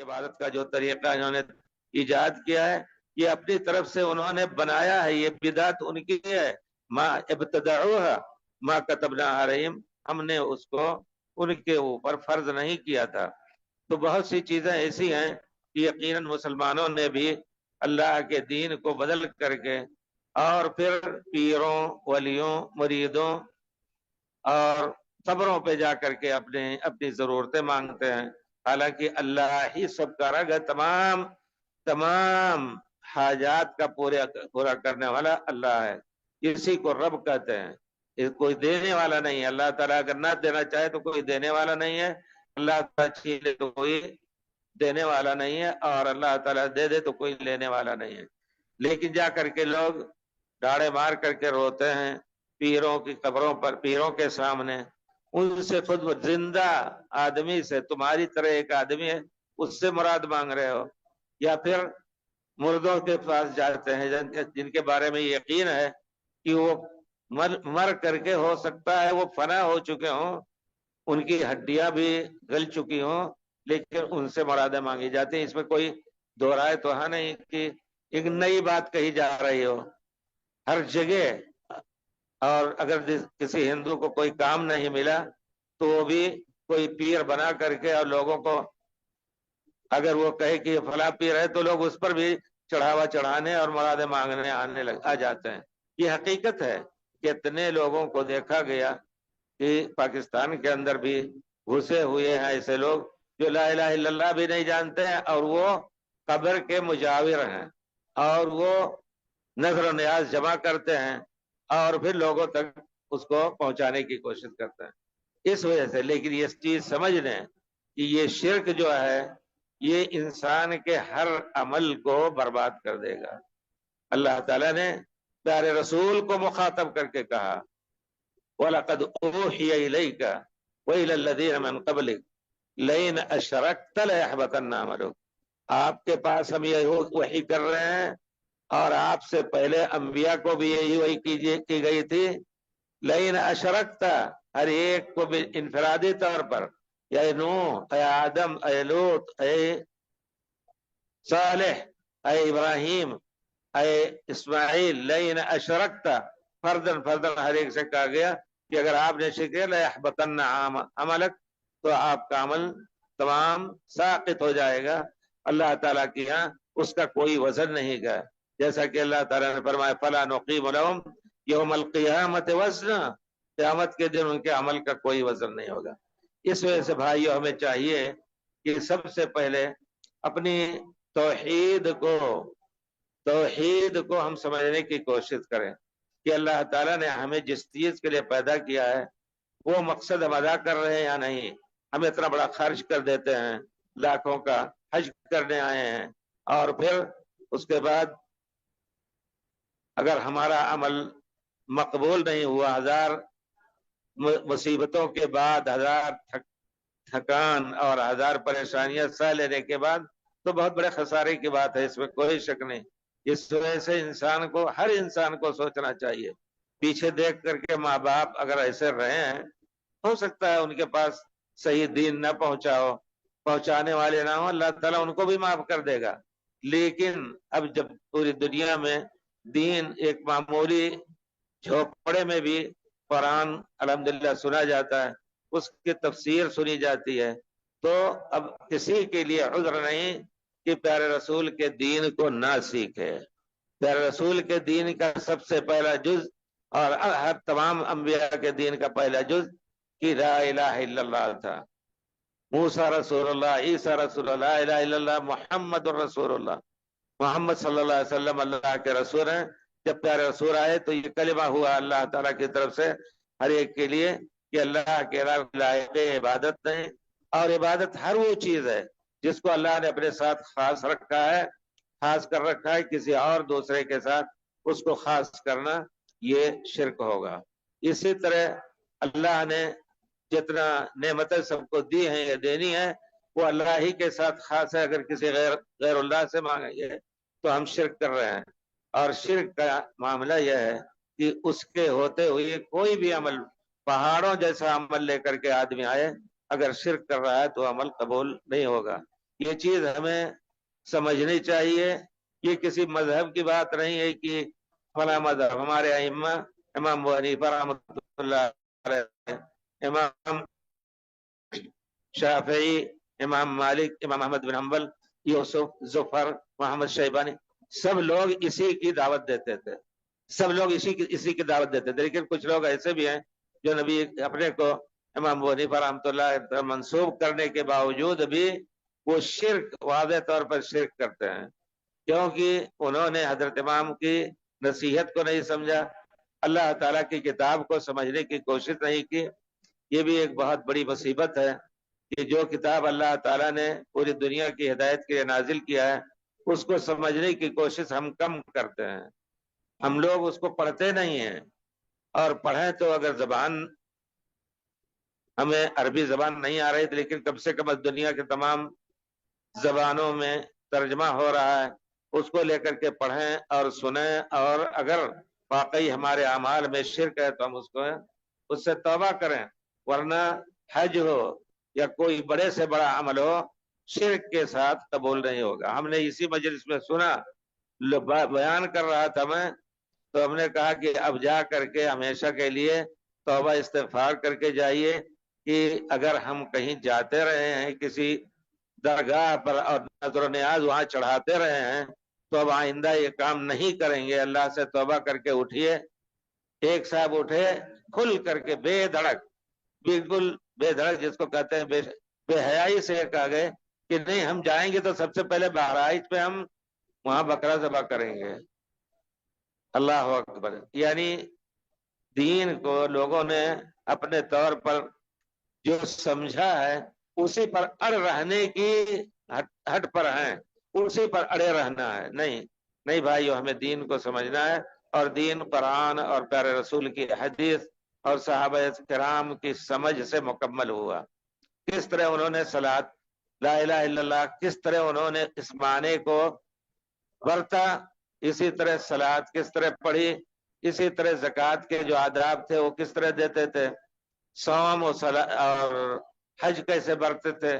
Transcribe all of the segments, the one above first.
عبادت کا جو طریقہ انہوں نے ایجاد کیا ہے یہ اپنی طرف سے انہوں نے بنایا ہے، یہ بدعت ان کی ہے. ما ابتدعوها ما كتبنا عليهم، ہم نے اس کو ان کے اوپر فرض نہیں کیا تھا. تو بہت سی چیزیں ایسی ہیں کہ یقیناً مسلمانوں نے بھی اللہ کے دین کو بدل کر کے اور پھر پیروں، ولیوں، مریدوں اور قبروں پہ جا کر کے اپنی ضرورتیں مانگتے ہیں. حالانکہ اللہ ہی سب کا رگ ہے، تمام حاجات کا پورا کرنے والا اللہ ہے. اسی کو رب کہتے ہیں. کوئی دینے والا نہیں ہے. اللہ تعالیٰ اگر نہ دینا چاہے تو کوئی دینے والا نہیں ہے، اللہ تعالیٰ چھینے تو کوئی دینے والا نہیں ہے، اور اللہ تعالیٰ دے دے تو کوئی لینے والا نہیں ہے. لیکن جا کر کے لوگ ڈاڑے مار کر کے روتے ہیں پیروں کی قبروں پر، پیروں کے سامنے. ان سے خود زندہ آدمی سے، تمہاری طرح ایک آدمی ہے اس سے مراد مانگ رہے ہو، یا پھر مردوں کے پاس جاتے ہیں جن کے بارے میں یقین ہے کہ وہ مر کر کے ہو سکتا ہے وہ فنا ہو چکے ہوں، ان کی ہڈیاں بھی گل چکی ہوں، لیکن ان سے مرادیں مانگی جاتی ہیں. اس میں کوئی دو رائے تو ہے نہیں کہ ایک نئی بات کہی جا رہی ہو ہر جگہ. اور اگر کسی ہندو کو کوئی کام نہیں ملا تو وہ بھی کوئی پیر بنا کر کے اور لوگوں کو اگر وہ کہے کہ یہ فلاں پیر ہے تو لوگ اس پر بھی چڑھاوا چڑھانے اور مرادیں مانگنے آ جاتے ہیں. یہ حقیقت ہے. کتنے لوگوں کو دیکھا گیا کہ پاکستان کے اندر بھی گھسے ہوئے ہیں ایسے لوگ جو لا الہ الا اللہ بھی نہیں جانتے ہیں اور وہ قبر کے مجاور ہیں اور وہ نظر و نیاز جمع کرتے ہیں اور پھر لوگوں تک اس کو پہنچانے کی کوشش کرتے ہیں. اس وجہ سے لیکن یہ چیز سمجھ لیں کہ یہ شرک جو ہے یہ انسان کے ہر عمل کو برباد کر دے گا. اللہ تعالیٰ نے پیارے رسول کو مخاطب کر کے کہا وَلَقَدْ أُوحِيَ إِلَيْكَ وَإِلَى الَّذِينَ مِن قَبْلِكَ لَئِنْ أَشْرَكْتَ لَيَحْبَطَنَّ عَمَلُكَ. آپ کے پاس ہم یہ وحی کر رہے ہیں اور آپ سے پہلے انبیاء کو بھی یہی وحی کی گئی تھی. لَئِنْ أَشْرَكْتَ، ہر ایک کو بھی انفرادی طور پر، اے نوح، اے آدم، اے لوط، اے صالح، اے ابراہیم، اے اسماعیل، لَئِنْ أَشْرَكْتَ، فردن ہر ایک سے کہا گیا کہ اگر آپ نے شرک کیا لَيَحْبَطَنَّ عَمَلَكَ، تو آپ کا عمل تمام ساقط ہو جائے گا. اللہ تعالیٰ کی یہاں اس کا کوئی وزن نہیں گا. جیسا کہ اللہ تعالیٰ نے فرمایا فَلَا نُقِيمُ لَهُمْ يَوْمَ الْقِيَامَةِ وَزْنًا، قیامت کے دن ان کے عمل کا کوئی وزن نہیں ہوگا. اس وجہ سے بھائیو ہمیں چاہیے کہ سب سے پہلے اپنی توحید کو ہم سمجھنے کی کوشش کریں کہ اللہ تعالیٰ نے ہمیں جس چیز کے لیے پیدا کیا ہے وہ مقصد ہم ادا کر رہے ہیں یا نہیں. ہم اتنا بڑا خرچ کر دیتے ہیں، لاکھوں کا حج کرنے آئے ہیں، اور پھر اس کے بعد اگر ہمارا عمل مقبول نہیں ہوا، ہزار مصیبتوں کے بعد، ہزار تھکان اور ہزار پریشانیاں سہ لینے کے بعد، تو بہت بڑے خسارے کی بات ہے، اس میں کوئی شک نہیں. اس وجہ سے ہر انسان کو سوچنا چاہیے. پیچھے دیکھ کر کے ماں باپ اگر ایسے رہے ہیں، ہو سکتا ہے ان کے پاس صحیح دین نہ پہنچانے والے نہ ہوں، اللہ تعالیٰ ان کو بھی معاف کر دے گا. لیکن اب جب پوری دنیا میں دین ایک معمولی جھوپڑے میں بھی قرآن الحمدللہ سنا جاتا ہے، اس کی تفسیر سنی جاتی ہے، تو اب کسی کے لیے عذر نہیں کہ پیارے رسول کے دین کو نہ سیکھے. پیارے رسول کے دین کا سب سے پہلا جز اور ہر تمام انبیاء کے دین کا پہلا جز کہ لا الہ الا اللہ تھا. موسیٰ رسول اللہ، عیسیٰ رسول اللہ، لا الہ الا اللہ محمد رسول اللہ. محمد صلی اللہ علیہ وسلم اللہ کے رسول ہیں. جب پیارے رسول آئے تو یہ کلمہ ہوا اللہ تعالیٰ کی طرف سے ہر ایک کے لیے کہ اللہ کے لائق عبادت نہیں، اور عبادت ہر وہ چیز ہے جس کو اللہ نے اپنے ساتھ خاص کر رکھا ہے. کسی اور دوسرے کے ساتھ اس کو خاص کرنا یہ شرک ہوگا. اسی طرح اللہ نے جتنا نعمتیں سب کو دی ہیں یا دینی ہے وہ اللہ ہی کے ساتھ خاص ہے. اگر کسی غیر اللہ سے مانگیں گے تو ہم شرک کر رہے ہیں. اور شرک کا معاملہ یہ ہے کہ اس کے ہوتے ہوئے کوئی بھی عمل، پہاڑوں جیسا عمل لے کر کے آدمی آئے، اگر شرک کر رہا ہے تو عمل قبول نہیں ہوگا. یہ چیز ہمیں سمجھنی چاہیے. یہ کسی مذہب کی بات نہیں ہے کہ فلاں مذہب. ہمارے ائمہ امام ابو حنیفہ رحمۃ اللہ علیہ، امام شافعی، امام مالک، امام احمد بن حنبل، یوسف، ظفر، محمد شیبانی، سب لوگ اسی کی دعوت دیتے تھے. سب لوگ اسی کی دعوت دیتے تھے. لیکن کچھ لوگ ایسے بھی ہیں جو نبی اپنے کو امام ابو حنیفہ رحمۃ اللہ منسوب کرنے کے باوجود بھی وہ شرک، واضح طور پر شرک کرتے ہیں، کیونکہ انہوں نے حضرت امام کی نصیحت کو نہیں سمجھا، اللہ تعالیٰ کی کتاب کو سمجھنے کی کوشش نہیں کی. یہ بھی ایک بہت بڑی مصیبت ہے کہ جو کتاب اللہ تعالیٰ نے پوری دنیا کی ہدایت کے لیے نازل کیا ہے اس کو سمجھنے کی کوشش ہم کم کرتے ہیں. ہم لوگ اس کو پڑھتے نہیں ہیں، اور پڑھیں تو اگر زبان ہمیں عربی زبان نہیں آ رہی تھی لیکن کم سے کم دنیا کے تمام زبانوں میں ترجمہ ہو رہا ہے، اس کو لے کر کے پڑھیں اور سنیں. اور اگر واقعی ہمارے اعمال میں شرک ہے تو ہم اس سے توبہ کریں، ورنہ حج ہو یا کوئی بڑے سے بڑا عمل ہو شرک کے ساتھ قبول نہیں ہوگا. ہم نے اسی مجلس میں سنا، بیان کر رہا تھا میں، تو ہم نے کہا کہ اب جا کر کے ہمیشہ کے لیے توبہ استغفار کر کے جائیے کہ اگر ہم کہیں جاتے رہے ہیں کسی درگاہ پر اور نظر و نیاز وہاں چڑھاتے رہے ہیں تو اب آئندہ یہ کام نہیں کریں گے. اللہ سے توبہ کر کے اٹھیے. ایک صاحب اٹھے کھل کر کے بے دھڑک، بالکل بے دھڑک جس کو کہتے ہیں بے حیائی سے کہا گئے کہ نہیں، ہم جائیں گے تو سب سے پہلے بہرائچ پہ ہم وہاں بکرا ذبح کریں گے. اللہ اکبر. یعنی دین کو لوگوں نے اپنے طور پر جو سمجھا ہے اسی پر اڑ رہنے کی ہٹ پر ہیں، اسی پر اڑے رہنا ہے. نہیں بھائیو، ہمیں دین کو سمجھنا ہے، اور دین قرآن اور پیارے رسول کی حدیث اور صحابہ کرام کی سمجھ سے مکمل ہوا. کس طرح انہوں نے صلاۃ لا الہ الا اللہ، کس طرح انہوں نے اس معنی کو برتا، اسی طرح صلاۃ کس طرح پڑھی، اسی طرح زکوٰۃ کے جو آداب تھے وہ کس طرح دیتے تھے، صوم اور حج کیسے برتے تھے،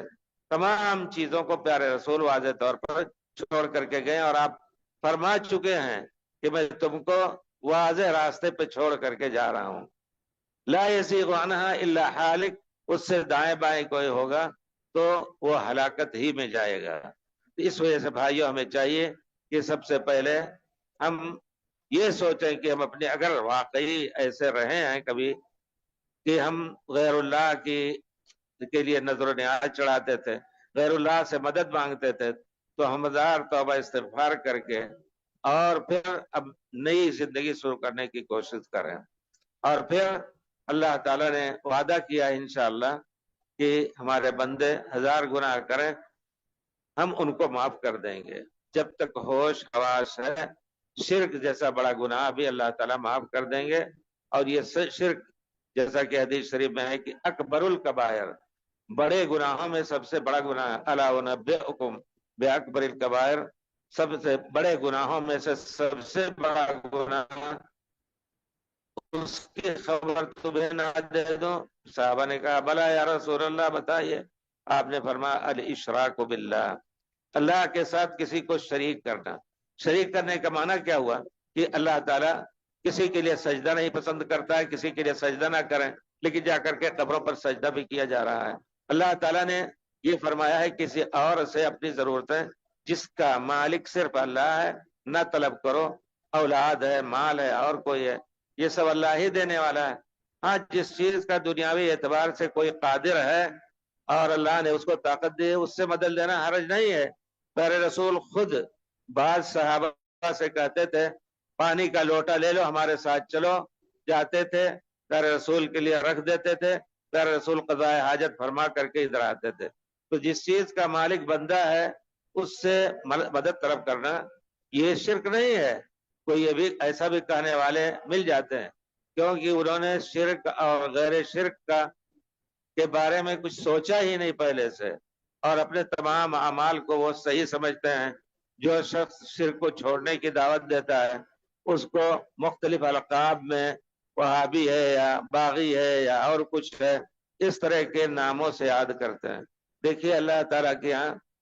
تمام چیزوں کو پیارے رسول واضح طور پر چھوڑ کر کے گئے. اور آپ فرما چکے ہیں کہ میں تم کو واضح راستے پہ چھوڑ کر کے جا رہا ہوں. لا یزیغ عنہا الا حالک، اس سے دائیں بائیں کوئی ہوگا تو وہ ہلاکت ہی میں جائے گا. اس وجہ سے بھائیوں ہمیں چاہیے کہ سب سے پہلے ہم یہ سوچیں کہ ہم اپنے، اگر واقعی ایسے رہے ہیں کبھی کہ ہم غیر اللہ کے لیے نظر و نیاز چڑھاتے تھے، غیر اللہ سے مدد مانگتے تھے، تو ہم ہزار توبہ استغفار کر کے اور پھر اب نئی زندگی شروع کرنے کی کوشش کریں. اور پھر اللہ تعالیٰ نے وعدہ کیا انشاءاللہ کہ ہمارے بندے 1000 گناہ کریں ہم ان کو معاف کر دیں گے. جب تک ہوش حواس ہے شرک جیسا بڑا گناہ بھی اللہ تعالیٰ معاف کر دیں گے. اور یہ شرک جیسا کہ حدیث شریف میں ہے کہ اکبر الکبائر، بڑے گناہوں میں سب سے بڑا گناہ، الا انبئکم باکبر الکبائر، سب سے بڑے گناہوں میں سے سب سے بڑا گناہ اس کی خبر تمہیں نہ دے دو. صحابہ نے کہا بلا یا رسول اللہ، بتائیے. آپ نے فرمایا الاشراک باللہ، اللہ کے ساتھ کسی کو شریک کرنا. شریک کرنے کا معنی کیا ہوا کہ اللہ تعالیٰ کسی کے لیے سجدہ نہیں پسند کرتا ہے، کسی کے لیے سجدہ نہ کریں، لیکن جا کر کے قبروں پر سجدہ بھی کیا جا رہا ہے. اللہ تعالیٰ نے یہ فرمایا ہے کسی اور سے اپنی ضرورتیں جس کا مالک صرف اللہ ہے نہ طلب کرو. اولاد ہے، مال ہے، اور کوئی ہے، یہ سب اللہ ہی دینے والا ہے. ہاں، جس چیز کا دنیاوی اعتبار سے کوئی قادر ہے اور اللہ نے اس کو طاقت دی ہے اس سے مدد لینا حرج نہیں ہے. پیارے رسول خود بعض صحابہ سے کہتے تھے پانی کا لوٹا لے لو ہمارے ساتھ چلو، جاتے تھے پیارے رسول کے لیے رکھ دیتے تھے، پیارے رسول قضاء حاجت فرما کر کے ادھر آتے تھے. تو جس چیز کا مالک بندہ ہے اس سے مدد طلب کرنا یہ شرک نہیں ہے. کوئی یہ بھی ایسا بھی کہنے والے مل جاتے ہیں کیونکہ انہوں نے شرک اور غیر شرک کے بارے میں کچھ سوچا ہی نہیں پہلے سے، اور اپنے تمام اعمال کو وہ صحیح سمجھتے ہیں. جو شخص شرک کو چھوڑنے کی دعوت دیتا ہے اس کو مختلف القاب میں وہابی ہے یا باغی ہے یا اور کچھ ہے اس طرح کے ناموں سے یاد کرتے ہیں. دیکھیے اللہ تعالیٰ کے یہاں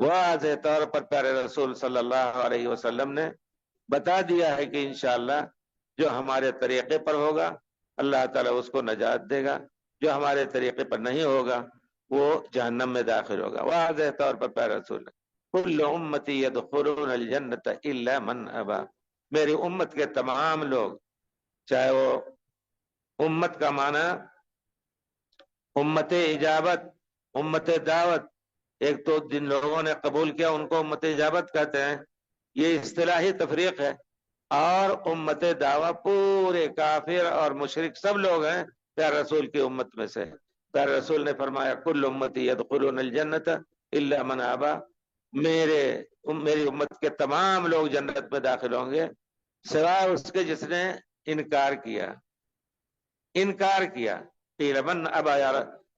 واضح طور پر پیارے رسول صلی اللہ علیہ وسلم نے بتا دیا ہے کہ انشاءاللہ جو ہمارے طریقے پر ہوگا اللہ تعالیٰ اس کو نجات دے گا، جو ہمارے طریقے پر نہیں ہوگا وہ جہنم میں داخل ہوگا۔ واضح طور پر پیارے رسول نے کل امتی یدخلون الجنت الا من ابا، میری امت کے تمام لوگ، چاہے وہ امت کا معنی امت اجابت، امت دعوت، ایک تو جن لوگوں نے قبول کیا ان کو امت اجابت کہتے ہیں، یہ اصطلاحی تفریق ہے، اور امت دعوت پورے کافر اور مشرک سب لوگ ہیں پیارے رسول کی امت میں سے۔ پیارے رسول نے فرمایا کل امتی یدخلون الجنت الا من ابا، میری امت کے تمام لوگ جنت میں داخل ہوں گے سوائے اس کے جس نے انکار کیا۔ قیل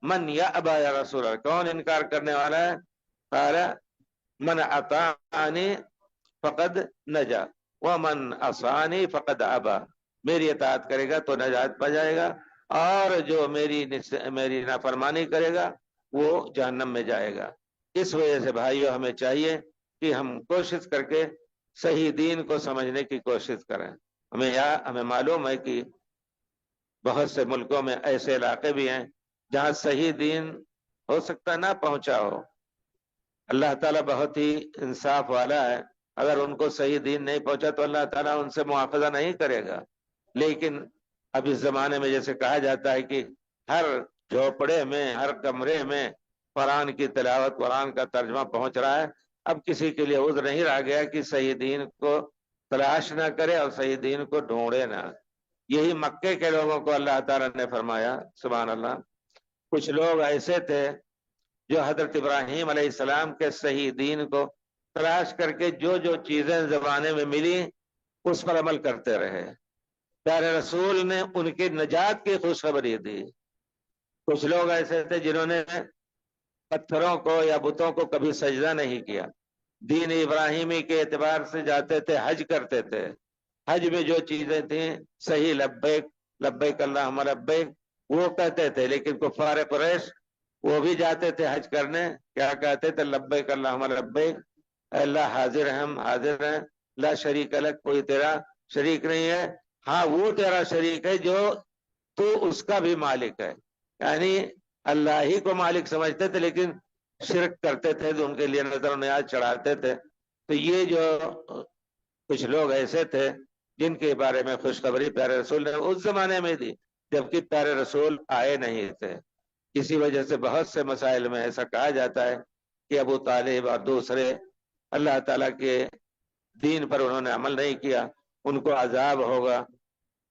من یا ابا یا رسول اللہ، کون انکار کرنے والا ہے؟ قال من اطاعنی فقد نجا ومن عصانی فقد ابا، میری اطاعت کرے گا تو نجات پا جائے گا، اور جو میری نافرمانی کرے گا وہ جہنم میں جائے گا۔ اس وجہ سے بھائیو ہمیں چاہیے کہ ہم کوشش کر کے صحیح دین کو سمجھنے کی کوشش کریں۔ ہمیں معلوم ہے کہ بہت سے ملکوں میں ایسے علاقے بھی ہیں جہاں صحیح دین ہو سکتا نہ پہنچا ہو، اللہ تعالیٰ بہت ہی انصاف والا ہے، اگر ان کو صحیح دین نہیں پہنچا تو اللہ تعالیٰ ان سے مواخذہ نہیں کرے گا، لیکن اب اس زمانے میں جیسے کہا جاتا ہے کہ ہر جھوپڑے میں، ہر کمرے میں قرآن کی تلاوت، قرآن کا ترجمہ پہنچ رہا ہے، اب کسی کے لیے عذر نہیں رہ گیا کہ صحیح دین کو تلاش نہ کرے اور صحیح دین کو ڈھونڈے نہ۔ یہی مکے کے لوگوں کو اللہ تعالیٰ نے فرمایا، سبحان اللہ، کچھ لوگ ایسے تھے جو حضرت ابراہیم علیہ السلام کے صحیح دین کو تلاش کر کے جو جو چیزیں زمانے میں ملی اس پر عمل کرتے رہے۔ پیارے رسول نے ان کی نجات کی خوشخبری دی۔ کچھ لوگ ایسے تھے جنہوں نے پتھروں کو یا بتوں کو کبھی سجدہ نہیں کیا، دین ابراہیمی کے اعتبار سے جاتے تھے، حج کرتے تھے، حج میں جو چیزیں تھیں صحیح لبیک لبیک اللہم لبیک وہ کہتے تھے، لیکن کفار قریش وہ بھی جاتے تھے حج کرنے، کیا کہتے تھے؟ لبیک اللہم لبیک، اے اللہ حاضر ہم حاضر ہیں، لا شریک لک، کوئی تیرا شریک نہیں ہے، ہاں وہ تیرا شریک ہے جو تو اس کا بھی مالک ہے، یعنی اللہ ہی کو مالک سمجھتے تھے لیکن شرک کرتے تھے تو ان کے لیے نظر و نیاز چڑھاتے تھے۔ تو یہ جو کچھ لوگ ایسے تھے جن کے بارے میں خوشخبری پیارے رسول نے اس زمانے میں دی جبکہ پیارے رسول آئے نہیں تھے۔ اسی وجہ سے بہت سے مسائل میں ایسا کہا جاتا ہے کہ ابو طالب اور دوسرے اللہ تعالیٰ کے دین پر انہوں نے عمل نہیں کیا، ان کو عذاب ہوگا۔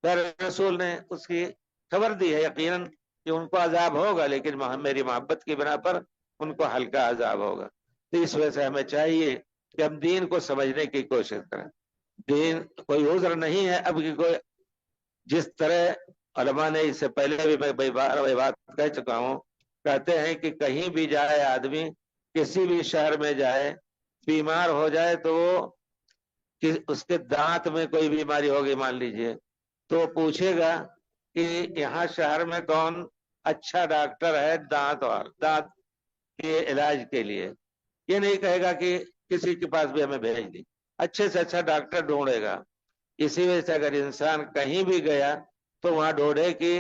پیارے رسول نے اس کی خبر دی ہے یقیناً کہ ان کو عذاب ہوگا، لیکن میری محبت کی بنا پر ان کو ہلکا عذاب ہوگا۔ تو اس وجہ سے ہمیں چاہیے کہ ہم دین کو سمجھنے کی کوشش کریں۔ دین کوئی عذر نہیں ہے اب کی کوئی، جس طرح علماء نے اس سے پہلے بھی میں بات کہہ چکا ہوں، کہتے ہیں کہ کہیں بھی جائے آدمی، کسی بھی شہر میں جائے، بیمار ہو جائے تو کہ اس کے دانت میں کوئی بیماری ہوگی مان لیجئے تو پوچھے گا کہ یہاں شہر میں کون اچھا ڈاکٹر ہے دانت کے علاج کے لیے، یہ نہیں کہے گا کہ کسی کے پاس بھی ہمیں بھیج دی، اچھے سے اچھا ڈاکٹر ڈھونڈے گا۔ اسی وجہ سے اگر انسان کہیں بھی گیا تو وہاں ڈھونڈے کہ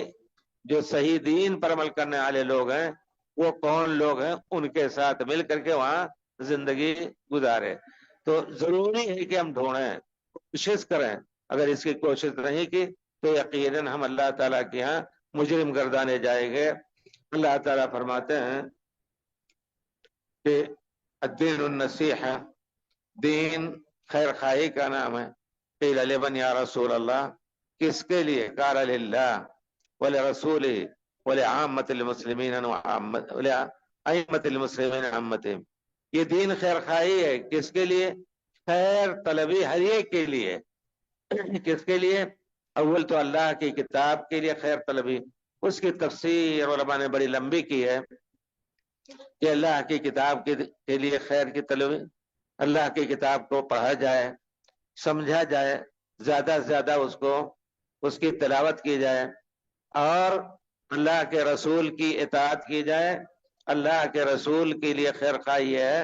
جو صحیح دین پر عمل کرنے والے لوگ ہیں وہ کون لوگ ہیں، ان کے ساتھ مل کر کے وہاں زندگی گزارے۔ تو ضروری ہے کہ ہم ڈھونڈیں، کوشش کریں، اگر اس کی کوشش نہیں کی تو یقیناً ہم اللہ تعالیٰ کے ہاں مجرم گردانے جائیں گے۔ اللہ تعالیٰ فرماتے ہیں کہ الدین النصیحہ، دین خیر خواہی کا نام ہے۔ قیل لمن یا رسول اللہ، کس کے لیے؟ قال للہ ولرسولہ ولعامۃ المسلمین ولائمۃ المسلمین عامتہم، یہ دین خیر خواہی ہے، کس کے لیے؟ خیر طلبی ہر ایک کے لیے۔ کس کے لیے؟ اول تو اللہ کی کتاب کے لیے خیر طلبی، اس کی تفسیر علماء نے بڑی لمبی کی ہے کہ اللہ کی کتاب کے لیے خیر کی طلبی، اللہ کی کتاب کو پڑھا جائے، سمجھا جائے، زیادہ سے زیادہ اس کی تلاوت کی جائے، اور اللہ کے رسول کی اطاعت کی جائے۔ اللہ کے رسول کے لیے خیر خواہی ہے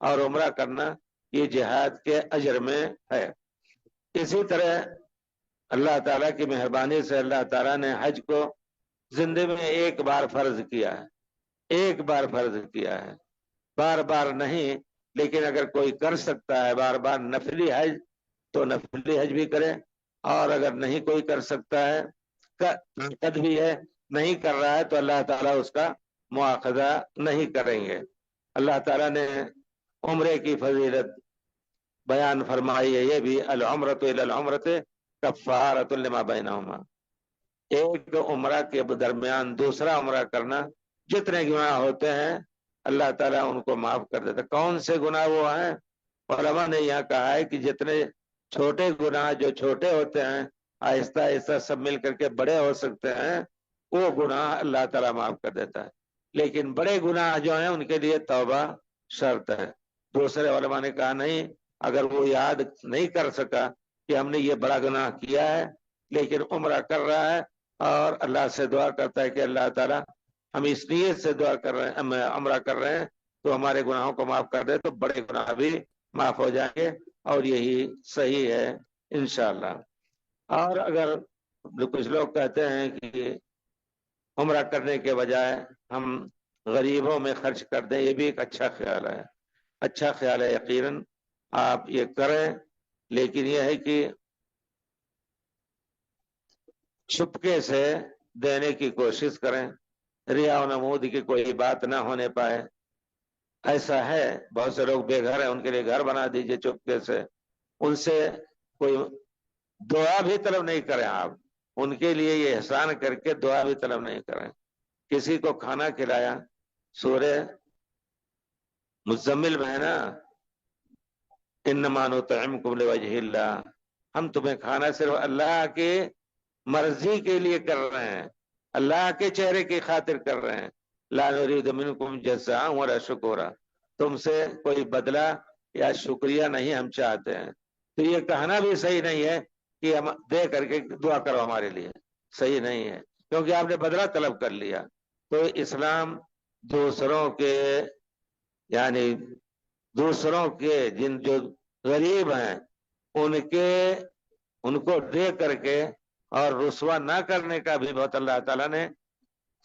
اور عمرہ کرنا یہ جہاد کے اجر میں ہے۔ اسی طرح اللہ تعالیٰ کی مہربانی سے اللہ تعالیٰ نے حج کو زندگی میں ایک بار فرض کیا ہے، ایک بار فرض کیا ہے، بار بار نہیں۔ لیکن اگر کوئی کر سکتا ہے بار بار نفلی حج تو نفلی حج بھی کرے، اور اگر نہیں کوئی کر سکتا ہے، طاقت بھی ہے نہیں کر رہا ہے، تو اللہ تعالیٰ اس کا مواخذہ نہیں کریں گے۔ اللہ تعالیٰ نے عمرے کی فضیلت بیان فرمائی ہے، یہ بھی العمرۃ الی العمرۃ کفارۃ لما بینہما، ایک عمرہ کے درمیان دوسرا عمرہ کرنا جتنے گناہ ہوتے ہیں اللہ تعالیٰ ان کو معاف کر دیتا۔ کون سے گناہ وہ ہیں؟ علماء نے یہاں کہا ہے کہ جتنے چھوٹے گناہ جو چھوٹے ہوتے ہیں آہستہ آہستہ سب مل کر کے بڑے ہو سکتے ہیں، وہ گناہ اللہ تعالیٰ معاف کر دیتا ہے، لیکن بڑے گناہ جو ہیں ان کے لیے توبہ شرط ہے۔ دوسرے علماء نے کہا نہیں، اگر وہ یاد نہیں کر سکا کہ ہم نے یہ بڑا گناہ کیا ہے لیکن عمرہ کر رہا ہے اور اللہ سے دعا کرتا ہے کہ اللہ تعالیٰ ہم اس نیت سے دعا کر رہے ہیں، عمرہ کر رہے ہیں تو ہمارے گناہوں کو معاف کر دے، تو بڑے گناہ بھی معاف ہو جائیں گے، اور یہی صحیح ہے انشاءاللہ۔ اور اگر کچھ لوگ کہتے ہیں کہ عمرہ کرنے کے بجائے ہم غریبوں میں خرچ کر دیں، یہ بھی ایک اچھا خیال ہے، اچھا خیال ہے، یقیناً آپ یہ کریں، لیکن یہ ہے کہ چھپکے سے دینے کی کوشش کریں، ریا و نمود کی کوئی بات نہ ہونے پائے۔ ایسا ہے بہت سے لوگ بے گھر ہیں، ان کے لیے گھر بنا دیجئے چپکے سے، ان سے کوئی دعا بھی طلب نہیں کریں، آپ ان کے لیے یہ احسان کر کے دعا بھی طلب نہیں کریں۔ کسی کو کھانا کھلایا، سورہ مزمل میں ہے نا، انما نطعمکم لوجہ اللہ، ہم تمہیں کھانا صرف اللہ کی مرضی کے لیے کر رہے ہیں، اللہ کے چہرے کی خاطر کر رہے ہیں، لا نرید منکم جزاء ولا شکورا، تم سے کوئی بدلہ یا شکریہ نہیں ہم چاہتے ہیں۔ تو یہ کہنا بھی صحیح نہیں ہے کہ ہم دے کر کے دعا کرو ہمارے لیے، صحیح نہیں ہے، کیونکہ آپ نے بدلہ طلب کر لیا۔ تو اسلام دوسروں کے یعنی دوسروں کے جن جو غریب ہیں ان کو دے کر کے اور رسوا نہ کرنے کا بھی بہت اللہ تعالیٰ نے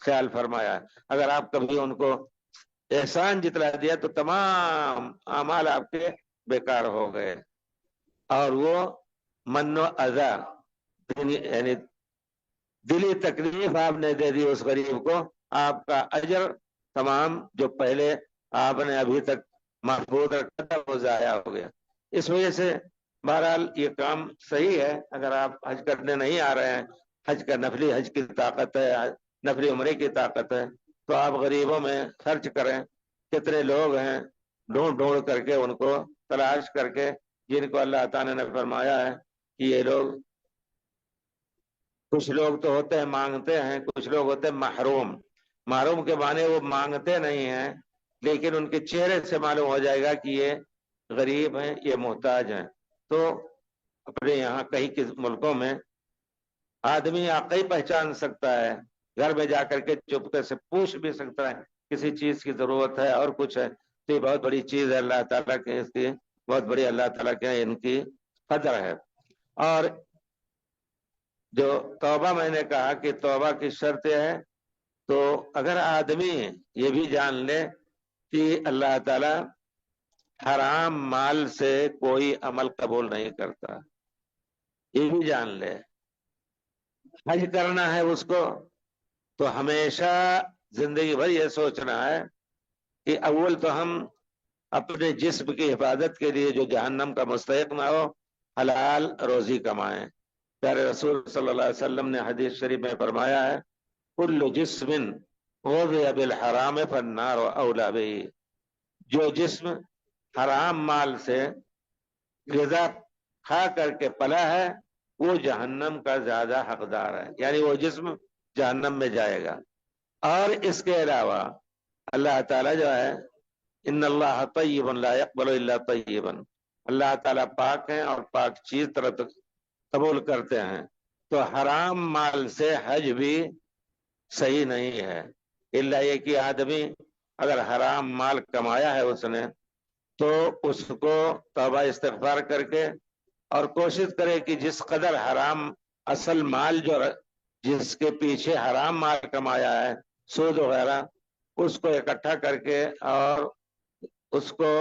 خیال فرمایا۔ اگر آپ کبھی ان کو احسان جتلا دیا تو تمام اعمال آپ کے بیکار ہو گئے، اور وہ من و اذا یعنی دلی تکلیف آپ نے دے دی اس غریب کو، آپ کا اجر تمام جو پہلے آپ نے ابھی تک محفوظ رکھا تھا وہ ضائع ہو گیا۔ اس وجہ سے بہرحال یہ کام صحیح ہے۔ اگر آپ حج کرنے نہیں آ رہے ہیں، حج کا نفلی حج کی طاقت ہے، نفلی عمرے کی طاقت ہے، تو آپ غریبوں میں خرچ کریں۔ کتنے لوگ ہیں ڈھونڈ ڈھونڈ کر کے ان کو تلاش کر کے، جن کو اللہ تعالیٰ نے فرمایا ہے کہ یہ لوگ، کچھ لوگ تو ہوتے ہیں مانگتے ہیں، کچھ لوگ ہوتے ہیں محروم۔ محروم کے معنی وہ مانگتے نہیں ہیں لیکن ان کے چہرے سے معلوم ہو جائے گا کہ یہ غریب ہیں، یہ محتاج ہیں۔ تو اپنے یہاں کئی ملکوں میں آدمی واقعی پہچان سکتا ہے، گھر میں جا کر کے چپکے سے پوچھ بھی سکتا ہے کسی چیز کی ضرورت ہے اور کچھ ہے، تو یہ بہت بڑی چیز ہے، اللہ تعالیٰ کے اس کی بہت بڑی اللہ تعالیٰ کے ان کی قدر ہے۔ اور جو توبہ میں نے کہا کہ توبہ کی شرط ہے، تو اگر آدمی یہ بھی جان لے کہ اللہ تعالیٰ حرام مال سے کوئی عمل قبول نہیں کرتا، یہ بھی جان لے، حج کرنا ہے اس کو تو ہمیشہ زندگی بھر یہ سوچنا ہے کہ اول تو ہم اپنے جسم کی حفاظت کے لیے جو جہنم کا مستحق نہ ہو حلال روزی کمائیں۔ پیارے رسول صلی اللہ علیہ وسلم نے حدیث شریف میں فرمایا ہے، کل جسم غذی بالحرام فالنار اولی بہ، جو جسم حرام مال سے غذا کھا کر کے پلا ہے وہ جہنم کا زیادہ حقدار ہے، یعنی وہ جسم جہنم میں جائے گا۔ اور اس کے علاوہ اللہ تعالیٰ جو ہے، ان اللہ طیب لا یقبل الا طیبا، اللہ تعالیٰ پاک ہیں اور پاک چیز طرف قبول کرتے ہیں۔ تو حرام مال سے حج بھی صحیح نہیں ہے، الا یہ کہ آدمی اگر حرام مال کمایا ہے اس نے تو اس کو توبہ استغفار کر کے اور کوشش کرے کہ جس قدر حرام اصل مال جو جس کے پیچھے حرام مال کمایا ہے سود وغیرہ اس کو اکٹھا کر کے اور اس کو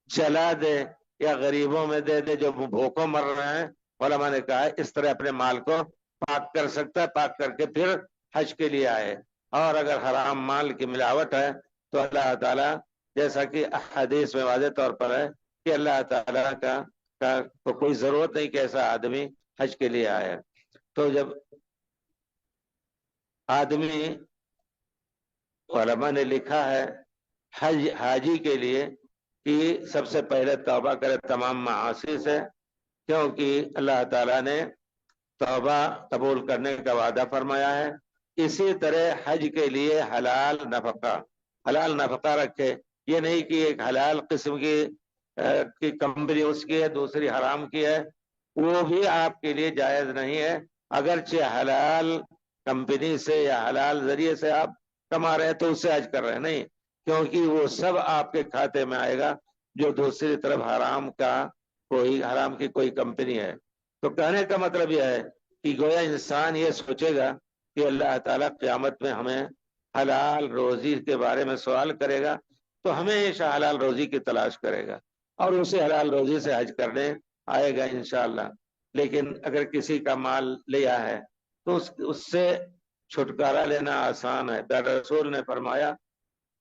چلا دے یا غریبوں میں دے دے جو بھوکوں مر رہے ہیں. علماء نے کہا ہے اس طرح اپنے مال کو پاک کر سکتا ہے, پاک کر کے پھر حج کے لیے آئے. اور اگر حرام مال کی ملاوٹ ہے تو اللہ تعالیٰ جیسا کہ حدیث میں واضح طور پر ہے کہ اللہ تعالیٰ کا تو کوئی ضرورت نہیں کہ ایسا آدمی حج کے لیے آئے. تو جب آدمی علماء نے لکھا ہے حاجی کے لیے کہ سب سے پہلے توبہ کرے تمام معاصی سے, کیونکہ اللہ تعالیٰ نے توبہ قبول کرنے کا وعدہ فرمایا ہے. اسی طرح حج کے لیے حلال نفقہ رکھے. یہ نہیں کہ ایک حلال قسم کی کمپنی اس کی ہے دوسری حرام کی ہے, وہ بھی آپ کے لیے جائز نہیں ہے. اگرچہ حلال کمپنی سے یا حلال ذریعے سے آپ کما رہے ہیں تو اس سے حج کر رہے ہیں, نہیں, کیونکہ وہ سب آپ کے کھاتے میں آئے گا جو دوسری طرف حرام کی کوئی کمپنی ہے. تو کہنے کا مطلب یہ ہے کہ گویا انسان یہ سوچے گا کہ اللہ تعالیٰ قیامت میں ہمیں حلال روزی کے بارے میں سوال کرے گا تو ہمیشہ حلال روزی کی تلاش کرے گا اور اسے حلال روزی سے حج کرنے آئے گا انشاءاللہ. لیکن اگر کسی کا مال لیا ہے تو اس سے چھٹکارا لینا آسان ہے. پیارے رسول نے فرمایا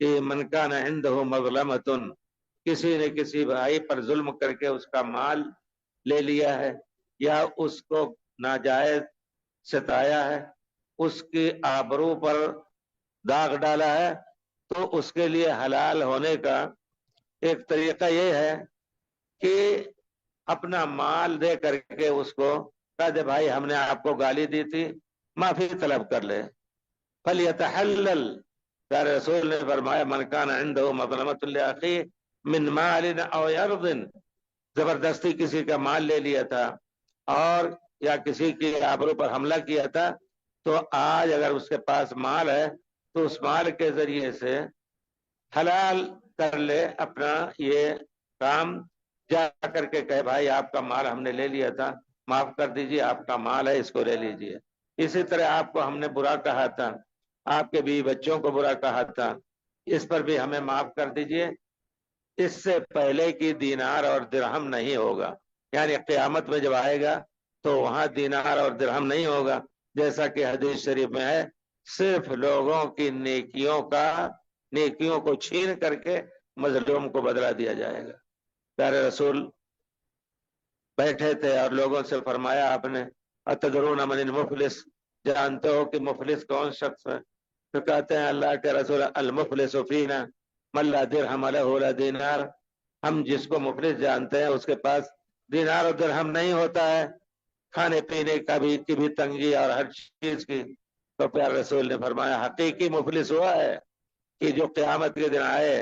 کہ من کان عنده مظلمۃ, کسی نے کسی بھائی پر ظلم کر کے اس کا مال لے لیا ہے یا اس کو ناجائز ستایا ہے, اس کی آبرو پر داغ ڈالا ہے, تو اس کے لیے حلال ہونے کا ایک طریقہ یہ ہے کہ اپنا مال دے کر کے اس کو کہہ دے بھائی ہم نے آپ کو گالی دی تھی, معافی طلب کر لے. فلیتحلل, پیارے رسول نے فرمایا من کان عنده مظلمۃ لاخیہ من مال او ارض, زبردستی کسی کا مال لے لیا تھا اور یا کسی کی آبرو پر حملہ کیا تھا, تو آج اگر اس کے پاس مال ہے تو اس مال کے ذریعے سے حلال کر لے اپنا یہ کام, جا کر کے کہے بھائی آپ کا مال ہم نے لے لیا تھا, معاف کر دیجیے, آپ کا مال ہے اس کو لے لیجیے. اسی طرح آپ کو ہم نے برا کہا تھا, آپ کے بیوی بچوں کو برا کہا تھا, اس پر بھی ہمیں معاف کر دیجیے. اس سے پہلے کی دینار اور درہم نہیں ہوگا, یعنی قیامت میں جب آئے گا تو وہاں دینار اور درہم نہیں ہوگا, جیسا کہ حدیث شریف میں ہے صرف لوگوں کی نیکیوں کو چھین کر کے مظلوم کو بدلا دیا جائے گا. پیارے رسول بیٹھے تھے اور لوگوں سے فرمایا آپ نے اتدرون من المفلس, جانتے ہو کہ مفلس کون شخص ہے؟ تو کہتے ہیں اللہ کے رسول المفلس فینا من لا درہم لہ ولا دینار, ہم جس کو مفلس جانتے ہیں اس کے پاس دینار اور درہم نہیں ہوتا ہے, کھانے پینے کی بھی تنگی اور ہر چیز کی. تو پیارے رسول نے فرمایا حقیقی مفلس ہوا ہے کہ جو قیامت کے دن آئے,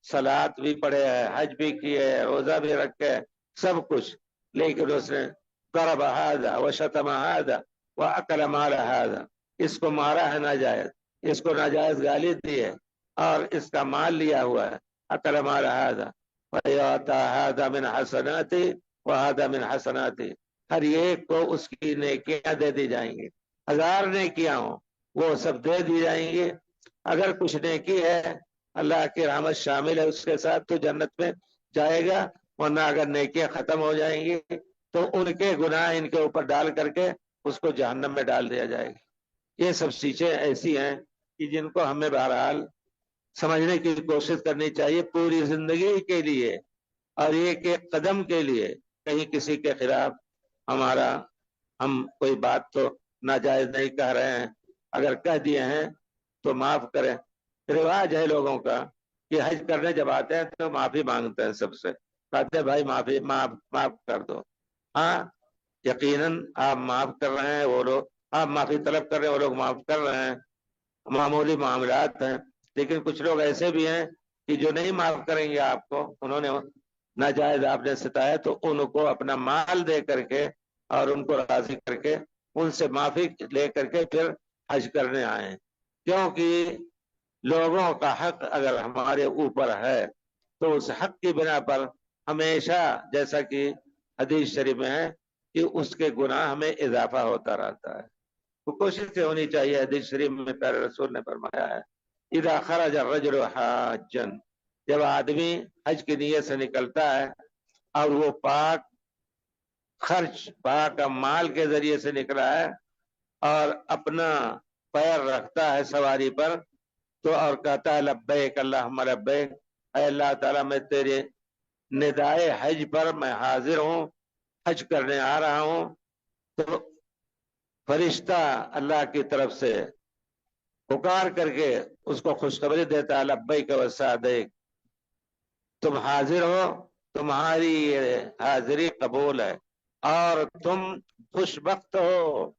صلاۃ بھی پڑھے ہے, حج بھی کیے, روزہ بھی رکھے, سب کچھ, لیکن اس نے ضرب ھذا وشتم ھذا واکل مال ھذا, اس کو مارا ہے ناجائز, اس کو ناجائز گالی دی ہے اور اس کا مال لیا ہوا ہے, اکل مال ھذا ویعطى ھذا من حسناتی وھذا من حسناتی, ہر ایک کو اس کی نیکیاں دے دی جائیں گی, 1000 نیکیاں ہوں وہ سب دے دی جائیں گی. اگر کچھ نیکی ہے اللہ کی رحمت شامل ہے اس کے ساتھ تو جنت میں جائے گا, ورنہ اگر نیکیاں ختم ہو جائیں گی تو ان کے گناہ ان کے اوپر ڈال کر کے اس کو جہنم میں ڈال دیا جائے گا. یہ سب چیزیں ایسی ہیں کہ جن کو ہمیں بہرحال سمجھنے کی کوشش کرنی چاہیے پوری زندگی کے لیے, اور ایک ایک قدم کے لیے. کہیں کسی کے خلاف ہم کوئی بات تو ناجائز نہیں کہہ رہے ہیں, اگر کہہ دیے ہیں تو معاف کریں. رواج ہے لوگوں کا کہ حج کرنے جب آتے ہیں تو معافی مانگتے ہیں سب سے, کہتے ہیں بھائی معاف کر دو. ہاں یقیناً آپ معاف کر رہے ہیں, وہ لوگ آپ معافی طلب کر رہے ہیں, وہ لوگ معاف کر رہے ہیں, معمولی معاملات ہیں. لیکن کچھ لوگ ایسے بھی ہیں کہ جو نہیں معاف کریں گے آپ کو, انہوں نے ناجائز آپ نے ستایا تو ان کو اپنا مال دے کر کے اور ان کو راضی کر کے ان سے معافی لے کر کے پھر حج کرنے آئے. کیونکہ لوگوں کا حق اگر ہمارے اوپر ہے تو اس حق کی بنا پر ہمیشہ جیسا کہ حدیث شریف میں ہے کہ اس کے گناہ میں اضافہ ہوتا رہتا ہے. تو کوشش سے ہونی چاہیے. حدیث شریف میں پیارے رسول نے فرمایا ہے اذا خرج الرجل حاجا، جب آدمی حج کی نیت سے نکلتا ہے اور وہ پاک خرچ پاک مال کے ذریعے سے نکلا ہے اور اپنا پیر رکھتا ہے سواری پر تو اور کہتا ہے لبیک اللہم لبیک، اے اللہ تعالیٰ میں تیرے ندائے حج پر میں حاضر ہوں، حج کرنے آ رہا ہوں، تو فرشتہ اللہ کی طرف سے پکار کر کے اس کو خوشخبری دیتا ہے لبیک و سعدیک، تم حاضر ہو، تمہاری یہ حاضری قبول ہے اور تم خوش بخت ہو.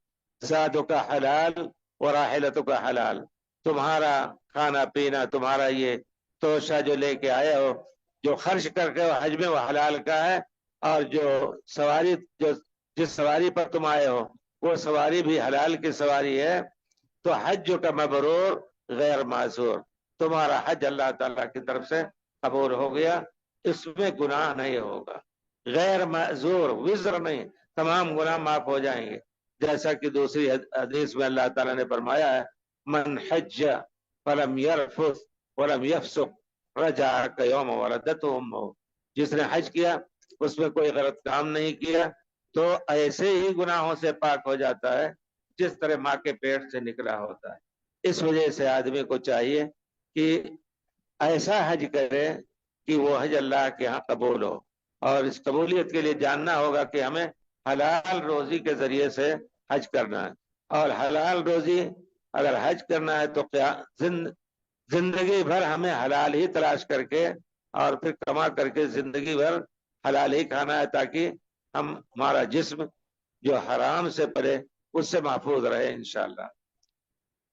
زادو کا حلال و راحلتو کا حلال، تمہارا کھانا پینا، تمہارا یہ توشہ جو لے کے آئے ہو، جو خرچ کر کے حج میں وہ حلال کا ہے، اور جو سواری جس سواری پر تم آئے ہو وہ سواری بھی حلال کی سواری ہے. تو حج کا مبرور غیر معذور، تمہارا حج اللہ تعالیٰ کی طرف سے قبول ہو گیا، اس میں گناہ نہیں ہوگا. غیر معذور وزر نہیں، تمام گناہ معاف ہو جائیں گے. جیسا کہ دوسری حدیث میں اللہ تعالیٰ نے فرمایا ہے من حج فلم یرفث ولم یفسق رجع کیوم ولدته امه، جس نے حج کیا اس میں کوئی غلط کام نہیں کیا تو ایسے ہی گناہوں سے پاک ہو جاتا ہے جس طرح ماں کے پیٹ سے نکلا ہوتا ہے. اس وجہ سے آدمی کو چاہیے کہ ایسا حج کرے کہ وہ حج اللہ کے ہاں قبول ہو، اور اس قبولیت کے لیے جاننا ہوگا کہ ہمیں حلال روزی کے ذریعے سے حج کرنا ہے. اور حلال روزی اگر حج کرنا ہے تو زندگی بھر ہمیں حلال ہی تلاش کر کے اور پھر کما کر کے زندگی بھر حلال ہی کھانا ہے، تاکہ ہمارا جسم جو حرام سے پرے اس سے محفوظ رہے انشاءاللہ.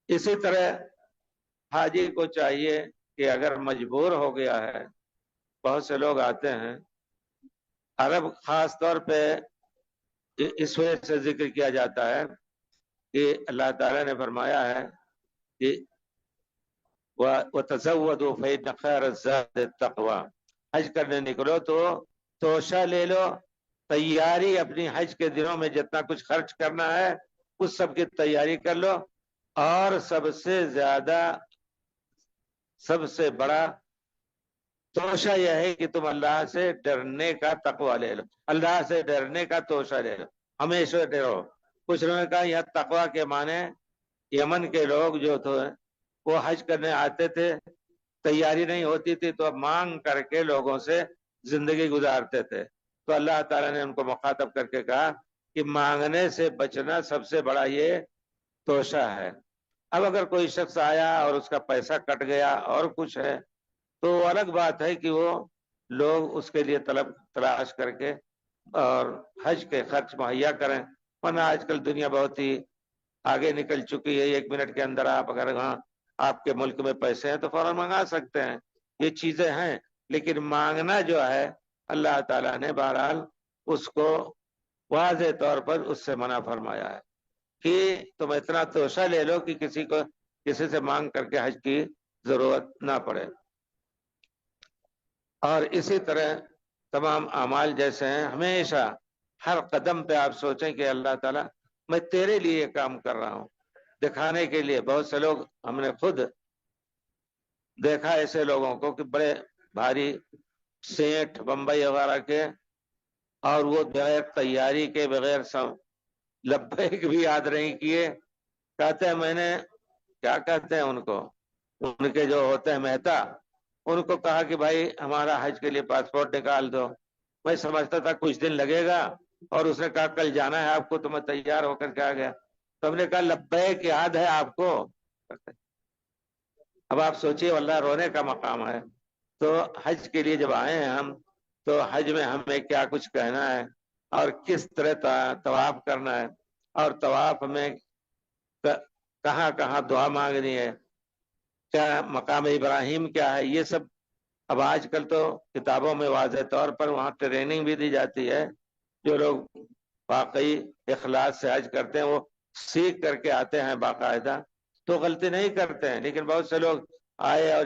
اسی طرح حاجی کو چاہیے کہ اگر مجبور ہو گیا ہے، بہت سے لوگ آتے ہیں، عرب خاص طور پہ اس وجہ سے ذکر کیا جاتا ہے کہ اللہ تعالیٰ نے فرمایا ہے کہ وَتَزَوَّدُوا فَإِنَّ خَيْرَ الزَّادِ التَّقْوَىٰ، حج کرنے نکلو تو توشہ لے لو، تیاری اپنی حج کے دنوں میں جتنا کچھ خرچ کرنا ہے اس سب کی تیاری کر لو، اور سب سے زیادہ سب سے بڑا توشہ یہ ہے کہ تم اللہ سے ڈرنے کا تقویٰ لے لو، اللہ سے ڈرنے کا توشہ لے لو، ہمیشہ ڈرو. کچھ لوگوں نے کہا یہ تقویٰ کے معنی یمن کے لوگ جو تھے وہ حج کرنے آتے تھے، تیاری نہیں ہوتی تھی تو مانگ کر کے لوگوں سے زندگی گزارتے تھے. تو اللہ تعالیٰ نے ان کو مخاطب کر کے کہا کہ مانگنے سے بچنا سب سے بڑا یہ توشہ ہے. اب اگر کوئی شخص آیا اور اس کا پیسہ کٹ گیا اور کچھ ہے تو الگ بات ہے کہ وہ لوگ اس کے لیے تلاش کر کے اور حج کے خرچ مہیا کریں. ورنہ آج کل دنیا بہت ہی آگے نکل چکی ہے، 1 منٹ کے اندر آپ اگر وہاں آپ کے ملک میں پیسے ہیں تو فوراً منگا سکتے ہیں. یہ چیزیں ہیں، لیکن مانگنا جو ہے اللہ تعالیٰ نے بہرحال اس کو واضح طور پر اس سے منع فرمایا ہے کہ تم اتنا توشہ لے لو کہ کسی سے مانگ کر کے حج کی ضرورت نہ پڑے. اور اسی طرح تمام اعمال جیسے ہیں، ہمیشہ ہر قدم پہ آپ سوچیں کہ اللہ تعالیٰ میں تیرے لیے یہ کام کر رہا ہوں. دکھانے کے لیے بہت سے لوگ ہم نے خود دیکھا ایسے لوگوں کو کہ بڑے بھاری سیٹ بمبئی وغیرہ کے، اور وہ بغیر تیاری کے بغیر لبیک بھی یاد نہیں کیے، کہتے ہیں میں نے کیا کہتے ہیں ان کے جو ہوتے ہیں مہتا، ان کو کہا کہ بھائی ہمارا حج کے لیے پاسپورٹ نکال دو. میں سمجھتا تھا کچھ دن لگے گا، اور اس نے کہا کل جانا ہے آپ کو، تو میں تیار ہو کر کے آ گیا. تو ہم نے کہا لبیک یاد ہے آپ کو؟ اب آپ سوچئے واللہ رونے کا مقام ہے. تو حج کے لیے جب آئے ہیں ہم، تو حج میں ہمیں کیا کچھ کہنا ہے اور کس طرح طواف کرنا ہے، اور طواف میں کہاں کہاں دعا مانگنی ہے، کیا مقام ابراہیم کیا ہے، یہ سب اب آج کل تو کتابوں میں واضح طور پر وہاں ٹریننگ بھی دی جاتی ہے. جو لوگ واقعی اخلاص سے حج کرتے ہیں وہ سیکھ کر کے آتے ہیں باقاعدہ، تو غلطی نہیں کرتے ہیں. لیکن بہت سے لوگ آئے اور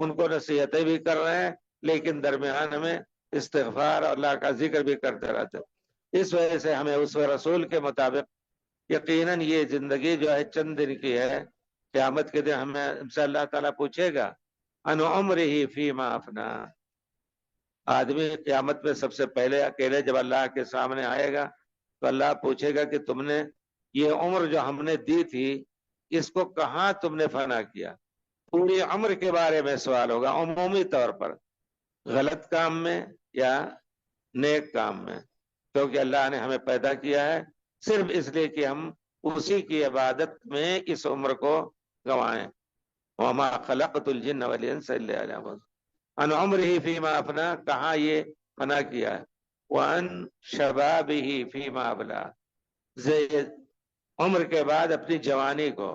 ان کو نصیحتیں بھی کر رہے ہیں، لیکن درمیان میں استغفار اور اللہ کا ذکر بھی کرتے رہتے ہیں۔ اس وجہ سے ہمیں اس رسول کے مطابق یقیناً یہ زندگی جو ہے چند دن کی ہے، قیامت کے دن ہمیں ان سے اللہ تعالیٰ پوچھے گا ان عمرہ فیما افنا۔ آدمی قیامت میں سب سے پہلے اکیلے جب اللہ کے سامنے آئے گا تو اللہ پوچھے گا کہ تم نے یہ عمر جو ہم نے دی تھی اس کو کہاں تم نے فنا کیا؟ پوری عمر کے بارے میں سوال ہوگا، عمومی طور پر، غلط کام میں یا نیک کام میں، کیونکہ اللہ نے ہمیں پیدا کیا ہے صرف اس لیے کہ ہم اسی کی عبادت میں اس عمر کو گنوائیں۔ وما خلقت الجن والانس الا ليعبدون۔ ان عمرہ فیما افنا، کہاں یہ فنا کیا ہے؟ وان شبابہ فیما ابلا، عمر کے بعد اپنی جوانی کو۔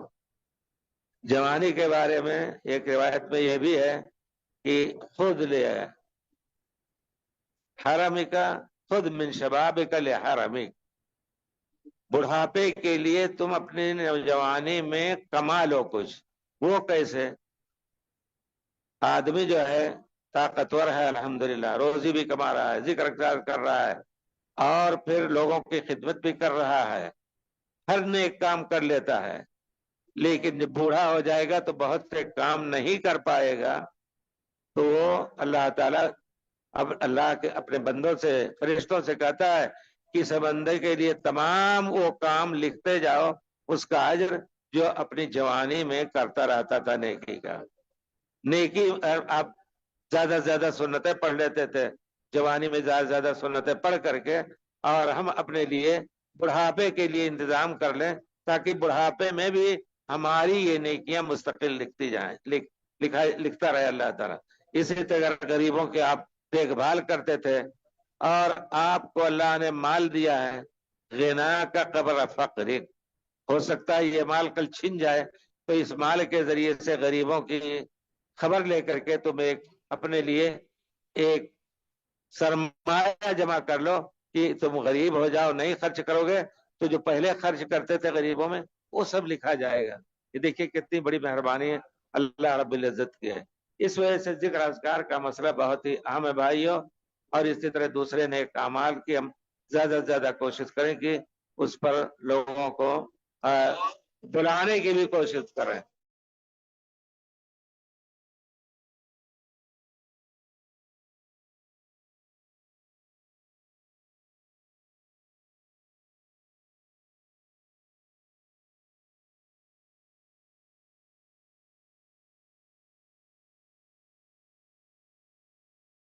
جوانی کے بارے میں ایک روایت میں یہ بھی ہے کہ خود لے حرمی کا، خود من شباب کا لے حرمی، بڑھاپے کے لیے تم اپنی نوجوانی میں کما لو کچھ۔ وہ کیسے؟ آدمی جو ہے طاقتور ہے، الحمدللہ روزی بھی کما رہا ہے، ذکر کر رہا ہے، اور پھر لوگوں کی خدمت بھی کر رہا ہے، ہر نیک کام کر لیتا ہے، لیکن جب بوڑھا ہو جائے گا تو بہت سے کام نہیں کر پائے گا، تو وہ اللہ تعالیٰ اب اللہ کے اپنے بندوں سے، فرشتوں سے کہتا ہے کہ اس بندے کے لیے تمام وہ کام لکھتے جاؤ، اس کا اجر جو اپنی جوانی میں کرتا رہتا تھا نیکی کا۔ نیکی آپ زیادہ سے زیادہ سنتیں پڑھ لیتے تھے جوانی میں، زیادہ سے زیادہ سنتیں پڑھ کر کے، اور ہم اپنے لیے بڑھاپے کے لیے انتظام کر لیں تاکہ بڑھاپے میں بھی ہماری یہ نیکیاں مستقل لکھتی جائیں، لکھتا رہے اللہ تعالیٰ۔ اسی طرح غریبوں کے آپ دیکھ بھال کرتے تھے، اور آپ کو اللہ نے مال دیا ہے، غنا کا قبر فقر، ہو سکتا ہے یہ مال کل چھن جائے، تو اس مال کے ذریعے سے غریبوں کی خبر لے کر کے تم اپنے لیے ایک سرمایہ جمع کر لو کہ تم غریب ہو جاؤ، نہیں خرچ کرو گے تو جو پہلے خرچ کرتے تھے غریبوں میں وہ سب لکھا جائے گا۔ یہ دیکھیے کتنی بڑی مہربانی ہے اللہ رب العزت کی ہے۔ اس وجہ سے ذکر اذکار کا مسئلہ بہت ہی اہم ہے بھائیوں، اور اسی طرح دوسرے نیک اعمال کی ہم زیادہ سے زیادہ کوشش کریں کہ اس پر لوگوں کو بلانے کی بھی کوشش کریں۔